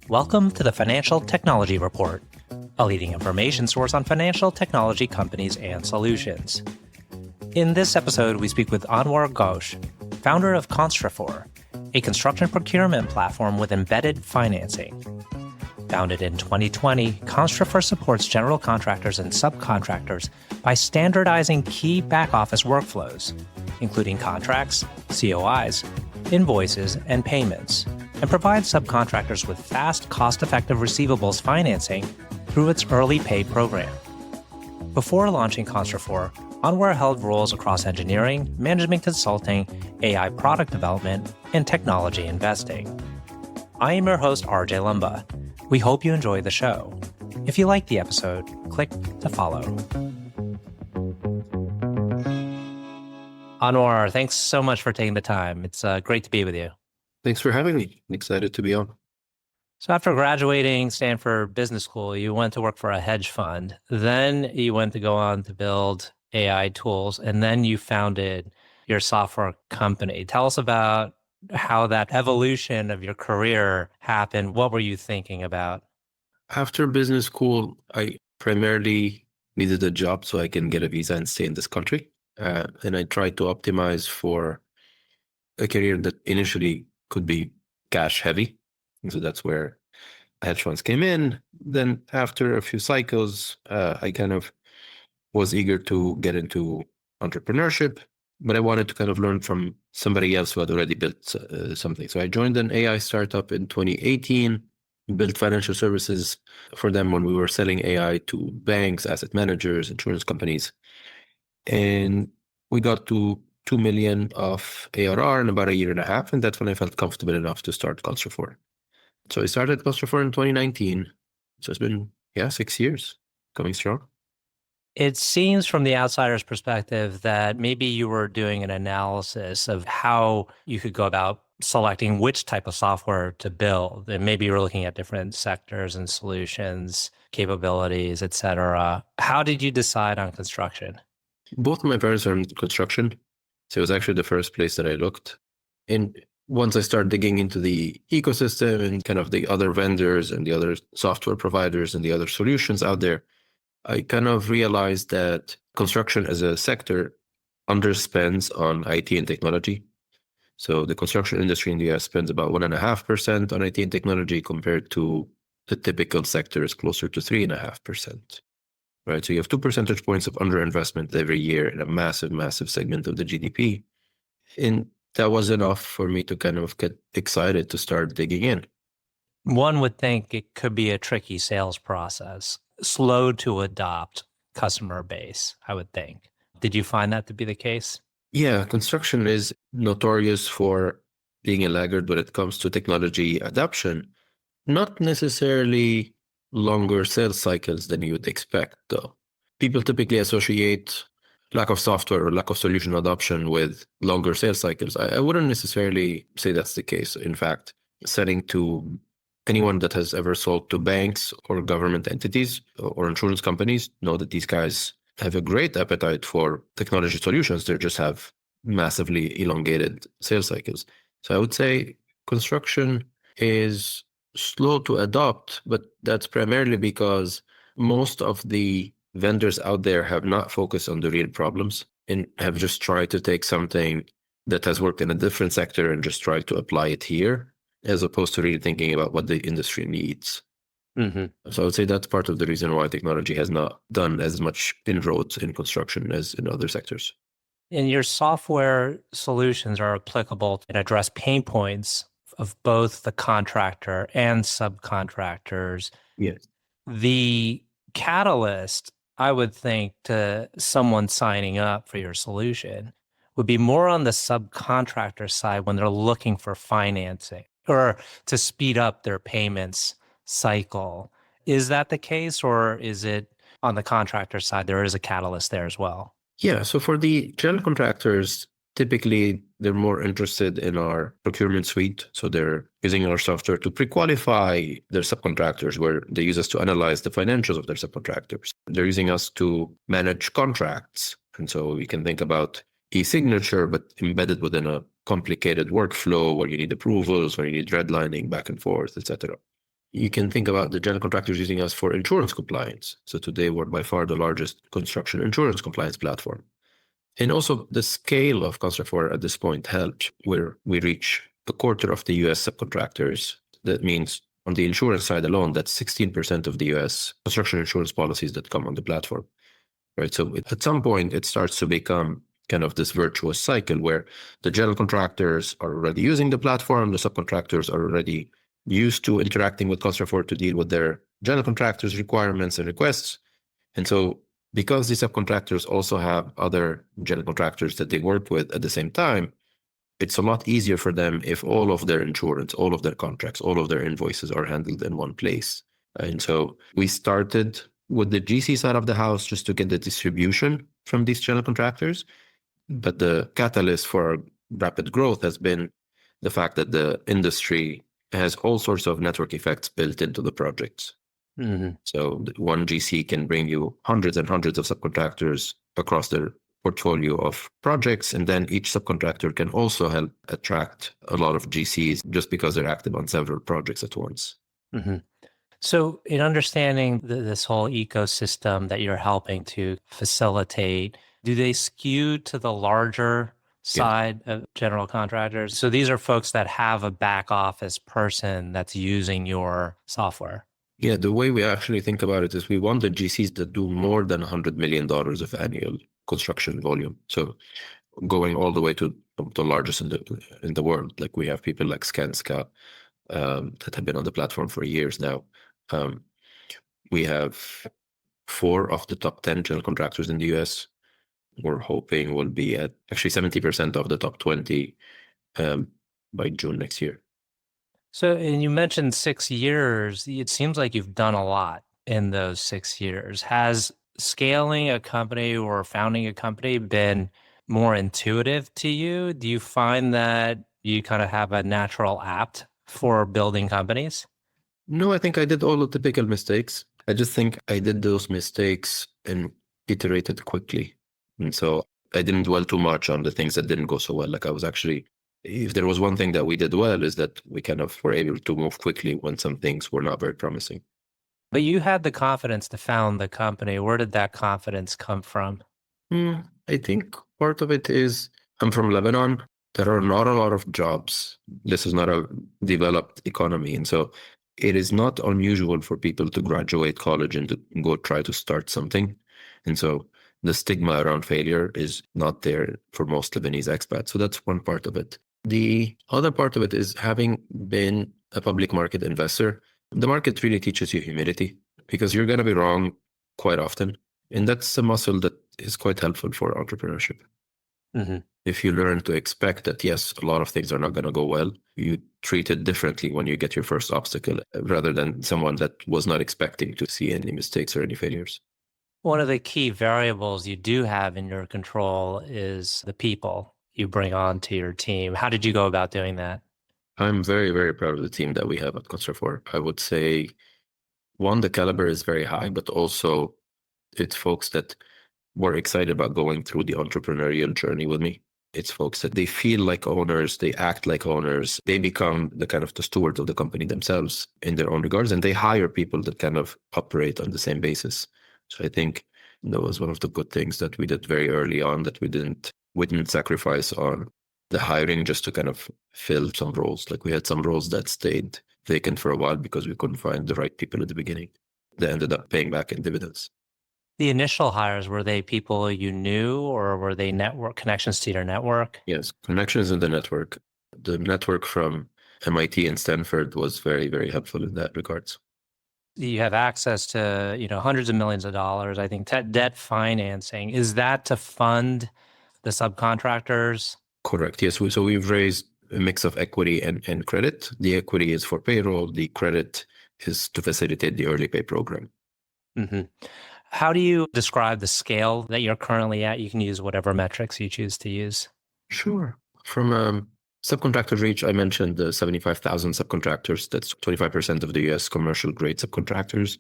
Welcome to the Financial Technology Report, a leading information source on financial technology companies and solutions. In this episode, we speak with Anwar Ghauche, founder of Constrafor, a construction procurement platform with embedded financing. Founded in 2020, Constrafor supports general contractors and subcontractors by standardizing key back-office workflows, including contracts, COIs, invoices, and payments, and provides subcontractors with fast, cost-effective receivables financing through its early pay program. Before launching Constrafor, Anwar held roles across engineering, management consulting, AI product development, and technology investing. I am your host, RJ Lumba. We hope you enjoy the show. If you like the episode, click to follow. Anwar, thanks so much for taking the time. It's great to be with you. Thanks for having me. I'm excited to be on. So after graduating Stanford Business School, you went to work for a hedge fund. Then you went to go on to build AI tools, and then you founded your software company. Tell us about how that evolution of your career happened. What were you thinking about? After business school, I primarily needed a job so I can get a visa and stay in this country. And I tried to optimize for a career that initially could be cash heavy. And so that's where hedge funds came in. Then after a few cycles, I kind of was eager to get into entrepreneurship, but I wanted to kind of learn from somebody else who had already built something. So I joined an AI startup in 2018, built financial services for them when we were selling AI to banks, asset managers, insurance companies. And we got to 2 million of ARR in about a year and a half. And that's when I felt comfortable enough to start Constrafor. So I started Constrafor in 2019. So it's been, 6 years, coming strong. It seems from the outsider's perspective that maybe you were doing an analysis of how you could go about selecting which type of software to build. And maybe you were looking at different sectors and solutions, capabilities, et cetera. How did you decide on construction? Both of my parents are in construction. So it was actually the first place that I looked. And once I started digging into the ecosystem and kind of the other vendors and the other software providers and the other solutions out there, I kind of realized that construction as a sector underspends on IT and technology. So the construction industry in the US spends about 1.5% on IT and technology compared to the typical sector is closer to 3.5%. Right? So you have 2 percentage points of underinvestment every year in a massive, massive segment of the GDP. And that was enough for me to kind of get excited to start digging in. One would think it could be a tricky sales process, slow to adopt customer base, I would think. Did you find that to be the case? Yeah, construction is notorious for being a laggard when it comes to technology adoption. Not necessarily longer sales cycles than you would expect, though. People typically associate lack of software or lack of solution adoption with longer sales cycles. I wouldn't necessarily say that's the case. In fact, selling to anyone that has ever sold to banks or government entities or insurance companies know that these guys have a great appetite for technology solutions. They just have massively elongated sales cycles. So I would say construction is slow to adopt, but that's primarily because most of the vendors out there have not focused on the real problems and have just tried to take something that has worked in a different sector and just try to apply it here, as opposed to really thinking about what the industry needs. Mm-hmm. So I would say that's part of the reason why technology has not done as much inroads in construction as in other sectors. And your software solutions are applicable and address pain points of both the contractor and subcontractors. Yes. The catalyst, I would think, to someone signing up for your solution would be more on the subcontractor side when they're looking for financing or to speed up their payments cycle. Is that the case, or is it on the contractor side, there is a catalyst there as well? Yeah, so for the general contractors, typically they're more interested in our procurement suite. So they're using our software to pre-qualify their subcontractors, where they use us to analyze the financials of their subcontractors. They're using us to manage contracts. And so we can think about e-signature, but embedded within a complicated workflow where you need approvals, where you need redlining back and forth, etc. You can think about the general contractors using us for insurance compliance. So today we're by far the largest construction insurance compliance platform. And also the scale of Constrafor at this point helped, where we reach a quarter of the US subcontractors. That means on the insurance side alone, that's 16% of the US construction insurance policies that come on the platform, right? So at some point, it starts to become kind of this virtuous cycle where the general contractors are already using the platform, the subcontractors are already used to interacting with Constrafor to deal with their general contractors' requirements and requests. And so because these subcontractors also have other general contractors that they work with at the same time, it's a lot easier for them if all of their insurance, all of their contracts, all of their invoices are handled in one place. And so we started with the GC side of the house just to get the distribution from these general contractors. But the catalyst for our rapid growth has been the fact that the industry has all sorts of network effects built into the projects. Mm-hmm. So one GC can bring you hundreds and hundreds of subcontractors across their portfolio of projects. And then each subcontractor can also help attract a lot of GCs just because they're active on several projects at once. Mm-hmm. So in understanding this whole ecosystem that you're helping to facilitate, do they skew to the larger side of general contractors? So these are folks that have a back office person that's using your software. Yeah, the way we actually think about it is we want the GCs that do more than $100 million of annual construction volume. So going all the way to the largest in the world, like we have people like Skanska that have been on the platform for years now. We have 4 of the top 10 general contractors in the US. We're hoping we'll be at actually 70% of the top 20 by June next year. So, and you mentioned 6 years. It seems like you've done a lot in those 6 years. Has scaling a company or founding a company been more intuitive to you? Do you find that you kind of have a natural apt for building companies? No, I think I did all the typical mistakes. I just think I did those mistakes and iterated quickly. And so I didn't dwell too much on the things that didn't go so well. Like I was actually, if there was one thing that we did well, is that we kind of were able to move quickly when some things were not very promising. But you had the confidence to found the company. Where did that confidence come from? I think part of it is I'm from Lebanon. There are not a lot of jobs. This is not a developed economy. And so it is not unusual for people to graduate college and to go try to start something. And so the stigma around failure is not there for most Lebanese expats. So that's one part of it. The other part of it is having been a public market investor, the market really teaches you humility because you're going to be wrong quite often. And that's a muscle that is quite helpful for entrepreneurship. Mm-hmm. If you learn to expect that, yes, a lot of things are not going to go well, you treat it differently when you get your first obstacle rather than someone that was not expecting to see any mistakes or any failures. One of the key variables you do have in your control is the people you bring on to your team. How did you go about doing that? I'm very, very proud of the team that we have at Constrafor. I would say, one, the caliber is very high, but also it's folks that were excited about going through the entrepreneurial journey with me. It's folks that they feel like owners, they act like owners, they become the kind of the stewards of the company themselves in their own regards, and they hire people that kind of operate on the same basis. So I think that was one of the good things that we did very early on, that we didn't sacrifice on the hiring just to kind of fill some roles. Like we had some roles that stayed vacant for a while because we couldn't find the right people at the beginning. They ended up paying back in dividends. The initial hires, were they people you knew or were they network connections to your network? Yes, connections in the network. The network from MIT and Stanford was very, very helpful in that regards. You have access to, hundreds of millions of dollars. I think debt financing. Is that to fund the subcontractors? Correct. Yes. So we've raised a mix of equity and credit. The equity is for payroll. The credit is to facilitate the early pay program. Mm-hmm. How do you describe the scale that you're currently at? You can use whatever metrics you choose to use. Sure. From subcontractor reach, I mentioned the 75,000 subcontractors. That's 25% of the US commercial grade subcontractors.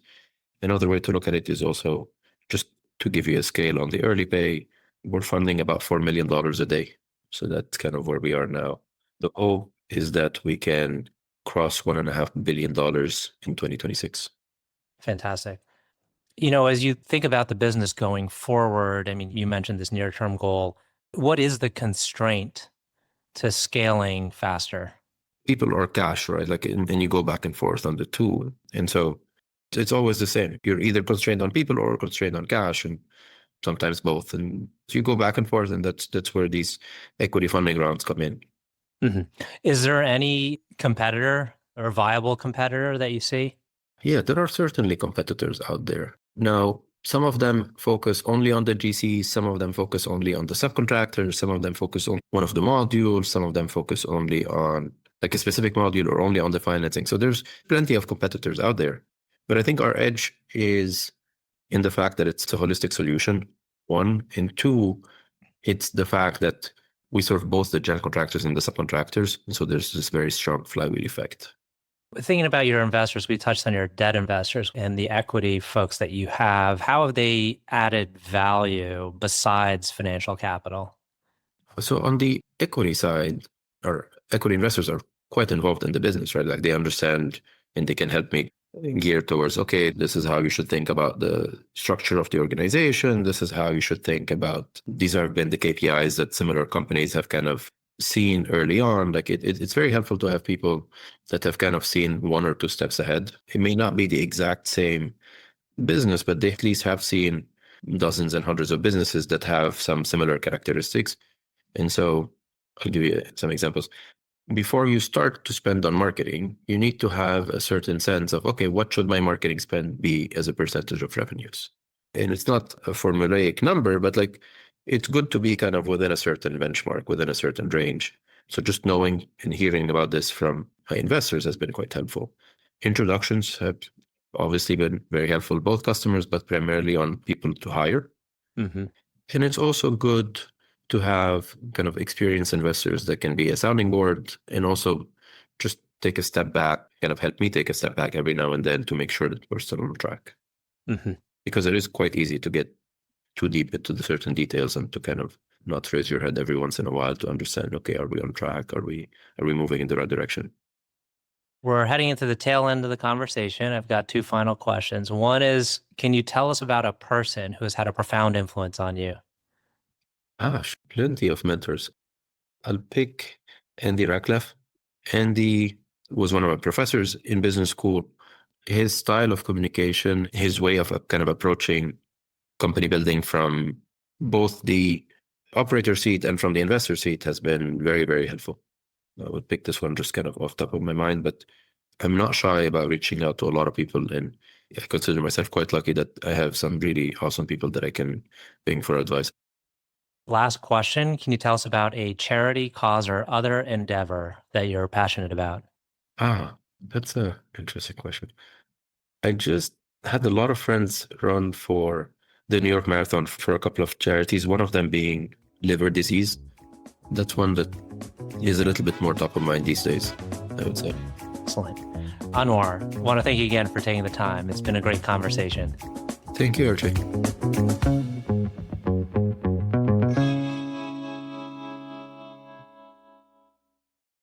Another way to look at it is also just to give you a scale on the early pay. We're funding about $4 million a day. So that's kind of where we are now. The hope is that we can cross $1.5 billion in 2026. Fantastic. As you think about the business going forward, I mean, you mentioned this near-term goal. What is the constraint to scaling faster? People or cash, right? And you go back and forth on the two. And so it's always the same. You're either constrained on people or constrained on cash, and sometimes both. And so you go back and forth, and that's where these equity funding rounds come in. Mm-hmm. Is there any competitor or viable competitor that you see? Yeah, there are certainly competitors out there. Now, some of them focus only on the GCs, some of them focus only on the subcontractors, some of them focus on one of the modules, some of them focus only on like a specific module or only on the financing. So there's plenty of competitors out there. But I think our edge is in the fact that it's a holistic solution, one, and two, it's the fact that we serve both the general contractors and the subcontractors. And so there's this very strong flywheel effect. Thinking about your investors, we touched on your debt investors and the equity folks that you have. How have they added value besides financial capital? So on the equity side, our equity investors are quite involved in the business, right? Like they understand and they can help me gear towards, okay, this is how you should think about the structure of the organization. This is how you should think about, these have been the KPIs that similar companies have kind of seen early on. Like it's very helpful to have people that have kind of seen one or two steps ahead. It may not be the exact same business, but they at least have seen dozens and hundreds of businesses that have some similar characteristics. And so I'll give you some examples. Before you start to spend on marketing, you need to have a certain sense of, okay, what should my marketing spend be as a percentage of revenues? And it's not a formulaic number, but like it's good to be kind of within a certain benchmark, within a certain range. So just knowing and hearing about this from my investors has been quite helpful. Introductions have obviously been very helpful, both customers, but primarily on people to hire. Mm-hmm. And it's also good to have kind of experienced investors that can be a sounding board and also just take a step back, kind of help me take a step back every now and then to make sure that we're still on track. Mm-hmm. Because it is quite easy to get too deep into the certain details and to kind of not raise your head every once in a while to understand, okay, are we on track? Are we moving in the right direction? We're heading into the tail end of the conversation. I've got two final questions. One is, can you tell us about a person who has had a profound influence on you? Plenty of mentors. I'll pick Andy Rachleff. Andy was one of my professors in business school. His style of communication, his way of kind of approaching company building from both the operator seat and from the investor seat has been very, very helpful. I would pick this one just kind of off the top of my mind, but I'm not shy about reaching out to a lot of people. And I consider myself quite lucky that I have some really awesome people that I can bring for advice. Last question. Can you tell us about a charity, cause, or other endeavor that you're passionate about? That's an interesting question. I just had a lot of friends run for the New York Marathon for a couple of charities, one of them being liver disease. That's one that is a little bit more top of mind these days, I would say. Excellent. Anwar, I want to thank you again for taking the time. It's been a great conversation. Thank you, RJ.